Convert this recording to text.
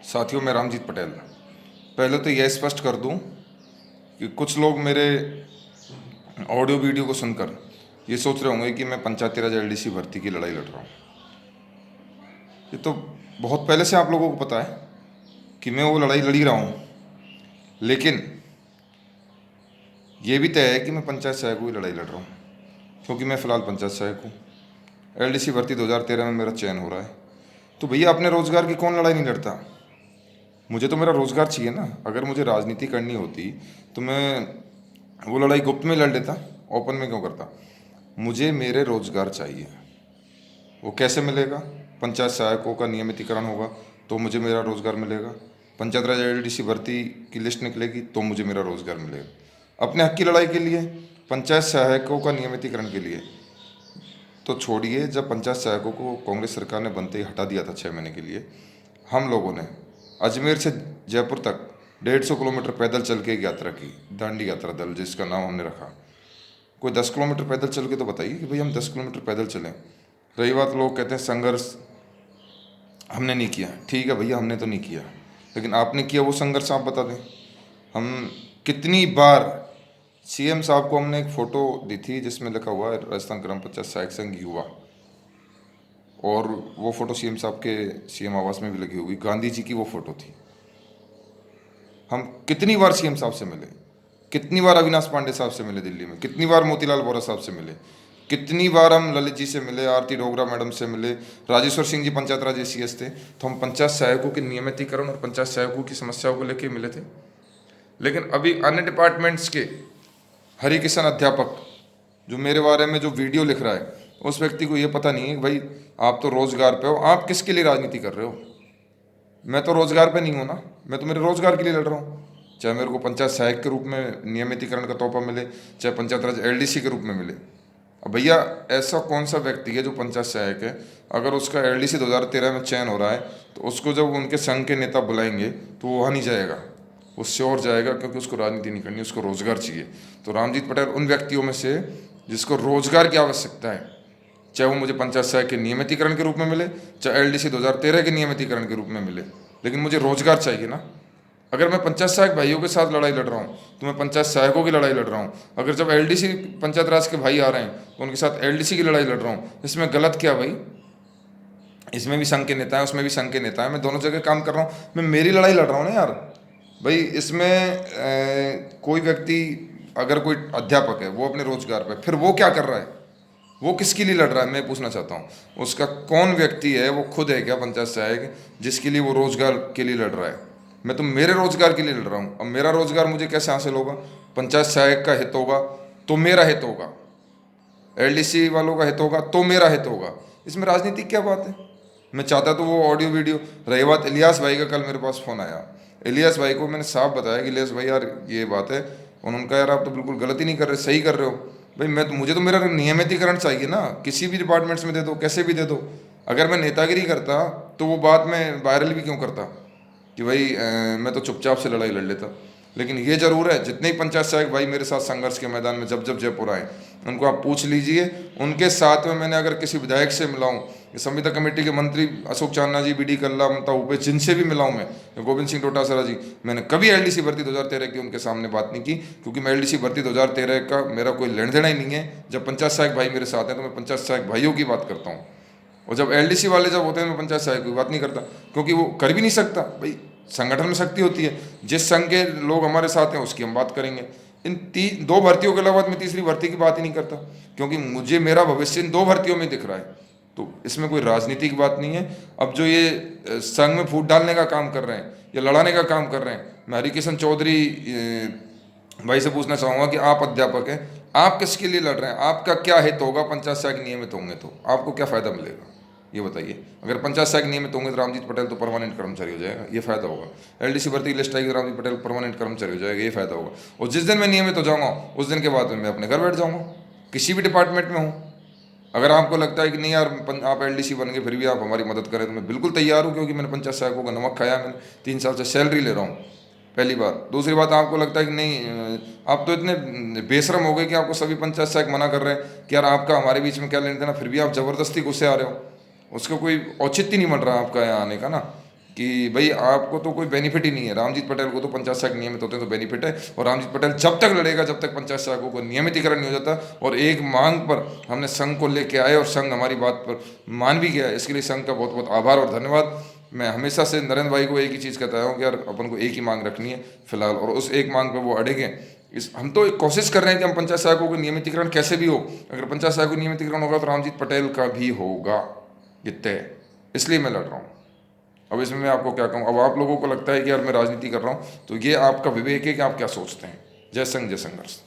साथियों, मैं रामजीत पटेल। पहले तो यह स्पष्ट कर दूं कि कुछ लोग मेरे ऑडियो वीडियो को सुनकर ये सोच रहे होंगे कि मैं पंचायती राज एलडीसी भर्ती की लड़ाई लड़ रहा हूँ। ये तो बहुत पहले से आप लोगों को पता है कि मैं वो लड़ाई लड़ ही रहा हूँ। लेकिन ये भी तय है कि मैं पंचायत सहायक की लड़ाई लड़ रहा हूँ, क्योंकि मैं फ़िलहाल पंचायत सहायक हूँ। एलडीसी भर्ती 2013 में मेरा चयन हो रहा है। तो भैया, अपने रोज़गार की कौन लड़ाई नहीं लड़ता? मुझे तो मेरा रोज़गार चाहिए ना। अगर मुझे राजनीति करनी होती तो मैं वो लड़ाई गुप्त में लड़ लेता, ओपन में क्यों करता? मुझे मेरे रोज़गार चाहिए। वो कैसे मिलेगा? पंचायत सहायकों का नियमितीकरण होगा तो मुझे मेरा रोज़गार मिलेगा। पंचायत राज एलडीसी भर्ती की लिस्ट निकलेगी तो मुझे मेरा रोज़गार मिलेगा। अपने हक की लड़ाई के लिए, पंचायत सहायकों का नियमितीकरण के लिए तो छोड़िए। जब पंचायत सहायकों को कांग्रेस सरकार ने बनते ही हटा दिया था 6 महीने के लिए, हम लोगों ने अजमेर से जयपुर तक 150 किलोमीटर पैदल चल के एक यात्रा की, दांडी यात्रा दल जिसका नाम हमने रखा। कोई 10 किलोमीटर पैदल चल के तो बताइए कि भाई हम 10 किलोमीटर पैदल चलें। रही बात, लोग कहते हैं संघर्ष हमने नहीं किया। ठीक है भैया, हमने तो नहीं किया, लेकिन आपने किया वो संघर्ष आप बता दें। हम कितनी बार सीएम साहब को हमने एक फ़ोटो दी थी जिसमें लिखा हुआ है राजस्थान ग्राम पंचायत सहायक संघ युवा, और वो फ़ोटो सीएम साहब के सीएम आवास में भी लगी होगी। गांधी जी की वो फ़ोटो थी। हम कितनी बार सीएम साहब से मिले, कितनी बार अविनाश पांडे साहब से मिले दिल्ली में, कितनी बार मोतीलाल वोरा साहब से मिले, कितनी बार हम ललित जी से मिले, आरती डोगरा मैडम से मिले, राजेश्वर सिंह जी पंचायत राज एसीएस थे। तो हम पंचायत सहायकों के नियमितीकरण और पंचायत सहायकों की समस्याओं को लेकर मिले थे। लेकिन अभी अन्य डिपार्टमेंट्स के हरि किशन अध्यापक जो मेरे बारे में जो वीडियो लिख रहा है, उस व्यक्ति को ये पता नहीं है कि भाई आप तो रोजगार पे हो, आप किसके लिए राजनीति कर रहे हो? मैं तो रोजगार पे नहीं हूँ ना, मैं तो मेरे रोजगार के लिए लड़ रहा हूँ। चाहे मेरे को पंचायत सहायक के रूप में नियमितीकरण का तोहफा मिले, चाहे पंचायत राज एलडीसी के रूप में मिले। अब भैया, ऐसा कौन सा व्यक्ति है जो पंचायत सहायक है, अगर उसका एलडीसी 2013 में चयन हो रहा है तो उसको जब उनके संघ के नेता बुलाएंगे तो वो वहाँ नहीं जाएगा? वो श्योर जाएगा, क्योंकि उसको राजनीति नहीं करनी, उसको रोजगार चाहिए। तो रामजीत पटेल उन व्यक्तियों में से जिसको रोजगार की आवश्यकता है, चाहे वो मुझे पंचायत सहायक के नियमितीकरण के रूप में मिले, चाहे एलडीसी 2013 के नियमितीकरण के रूप में मिले, लेकिन मुझे रोजगार चाहिए ना। अगर मैं पंचायत सहायक भाइयों के साथ लड़ाई लड़ रहा हूँ तो मैं पंचायत सहायकों की लड़ाई लड़ रहा हूँ। अगर जब एलडीसी पंचायत राज के भाई आ रहे हैं तो उनके साथ एलडीसी की लड़ाई लड़ रहा हूँ। इसमें गलत क्या भाई? इसमें भी संघ के नेता है, उसमें भी संघ के नेता है, मैं दोनों जगह काम कर रहा हूँ, मैं मेरी लड़ाई लड़ रहा हूँ ना यार। भाई इसमें कोई व्यक्ति, अगर कोई अध्यापक है वो अपने रोजगार पे, फिर वो क्या कर रहा है, वो किसके लिए लड़ रहा है, मैं पूछना चाहता हूँ। उसका कौन व्यक्ति है? वो खुद है क्या पंचायत सहायक जिसके लिए वो रोजगार के लिए लड़ रहा है? मैं तो मेरे रोजगार के लिए लड़ रहा हूँ। अब मेरा रोजगार मुझे कैसे हासिल होगा? पंचायत सहायक का हित होगा तो मेरा हित होगा, एलडीसी वालों का हित होगा तो मेरा हित होगा। इसमें राजनीति क्या बात है? मैं चाहता तो वो ऑडियो वीडियो। रही बात इलियास भाई का, कल मेरे पास फ़ोन आया। इलियास भाई को मैंने साफ बताया कि इलियास भाई यार ये बात है, उन्होंने कहा यार आप तो बिल्कुल गलती नहीं कर रहे, सही कर रहे हो। भाई मैं तो, मुझे तो मेरा नियमितीकरण चाहिए ना, किसी भी डिपार्टमेंट्स में दे दो, कैसे भी दे दो। अगर मैं नेतागिरी करता तो वो बात मैं वायरल भी क्यों करता कि भाई मैं तो चुपचाप से लड़ाई लड़ लेता। लेकिन ये जरूर है, जितने ही पंचायत सहायक भाई मेरे साथ संघर्ष के मैदान में जब जब जयपुर आए, उनको आप पूछ लीजिए। उनके साथ में मैंने अगर किसी विधायक से मिलाऊं, संविदा कमेटी के मंत्री अशोक चांदना जी, बीडी कल्ला, ममता उपेश, जिनसे भी मिलाऊं, मैं गोविंद सिंह डोटासरा जी, मैंने कभी एलडीसी भर्ती 2013 की उनके सामने बात नहीं की, क्योंकि मैं एलडीसी भर्ती 2013 का मेरा कोई लेन देना ही नहीं है। जब पंचायत सहायक भाई मेरे साथ हैं तो मैं पंचायत सहायक भाइयों की बात करता हूँ, और जब एलडीसी वाले जब होते हैं मैं पंचायत सहायक की बात नहीं करता, क्योंकि वो कर भी नहीं सकता। भाई संगठन में शक्ति होती है, जिस संघ के लोग हमारे साथ हैं उसकी हम बात करेंगे। इन दो भर्तियों के अलावा मैं तीसरी भर्ती की बात ही नहीं करता, क्योंकि मुझे मेरा भविष्य इन दो भर्तियों में दिख रहा है। तो इसमें कोई राजनीति की बात नहीं है। अब जो ये संघ में फूट डालने का काम कर रहे हैं या लड़ाने का काम कर रहे हैं, मैं हरिकिशन चौधरी भाई से पूछना चाहूँगा कि आप अध्यापक हैं, आप किसके लिए लड़ रहे हैं? आपका क्या हित होगा? पंचायत सहायक नियमित होंगे तो आपको क्या फ़ायदा मिलेगा, ये बताइए। अगर पंचायत सहायक नियमित होंगे तो रामजीत पटेल तो परमानेंट कर्मचारी हो जाएगा, ये फायदा होगा। एलडीसी भर्ती की लिस्ट आएगी तो रामजीत पटेल परमानेंट कर्मचारी हो जाएगा, ये फायदा होगा। और जिस दिन मैं नियमित हो जाऊँगा उस दिन के बाद मैं अपने घर बैठ जाऊँगा, किसी भी डिपार्टमेंट में हूँ। अगर आपको लगता है कि नहीं यार आप एलडीसी बन गए फिर भी आप हमारी मदद करें, तो मैं बिल्कुल तैयार हूँ, क्योंकि मैंने पंचायत सहायकों का नमक खाया, मैंने 3 साल से सैलरी ले रहा हूँ, पहली बात। दूसरी बात, आपको लगता है कि नहीं आप तो इतने बेशरम हो गए कि आपको सभी पंचायत सहायक मना कर रहे हैं कि यार आपका हमारे बीच में क्या लेना देना, फिर भी आप ज़बरदस्ती घुसे आ रहे हो, उसका कोई औचित्य नहीं बन रहा आपका यहाँ आने का ना। कि भाई आपको तो कोई बेनिफिट ही नहीं है। रामजीत पटेल को तो पंचायत सहायक नियमित होते हैं तो बेनिफिट है, और रामजीत पटेल जब तक लड़ेगा जब तक पंचायत सहायकों को नियमितीकरण नहीं हो जाता। और एक मांग पर हमने संघ को लेके आए और संघ हमारी बात पर मान भी गया, इसके लिए संघ का बहुत बहुत आभार और धन्यवाद। मैं हमेशा से नरेंद्र भाई को एक ही चीज़ कहता हूँ कि यार अपन को एक ही मांग रखनी है फिलहाल, और उस एक मांग पर वो अड़े गए। इस हम तो एक कोशिश कर रहे हैं कि हम पंचायत सहायकों को नियमितीकरण कैसे भी हो, अगर पंचायत सहायकों को नियमितीकरण होगा तो रामजीत पटेल का भी होगा, ये तय। इसलिए मैं लड़ रहा हूँ। अब इसमें मैं आपको क्या कहूँ, अब आप लोगों को लगता है कि यार मैं राजनीति कर रहा हूँ, तो ये आपका विवेक है कि आप क्या सोचते हैं। जय संघ जय संघर्ष।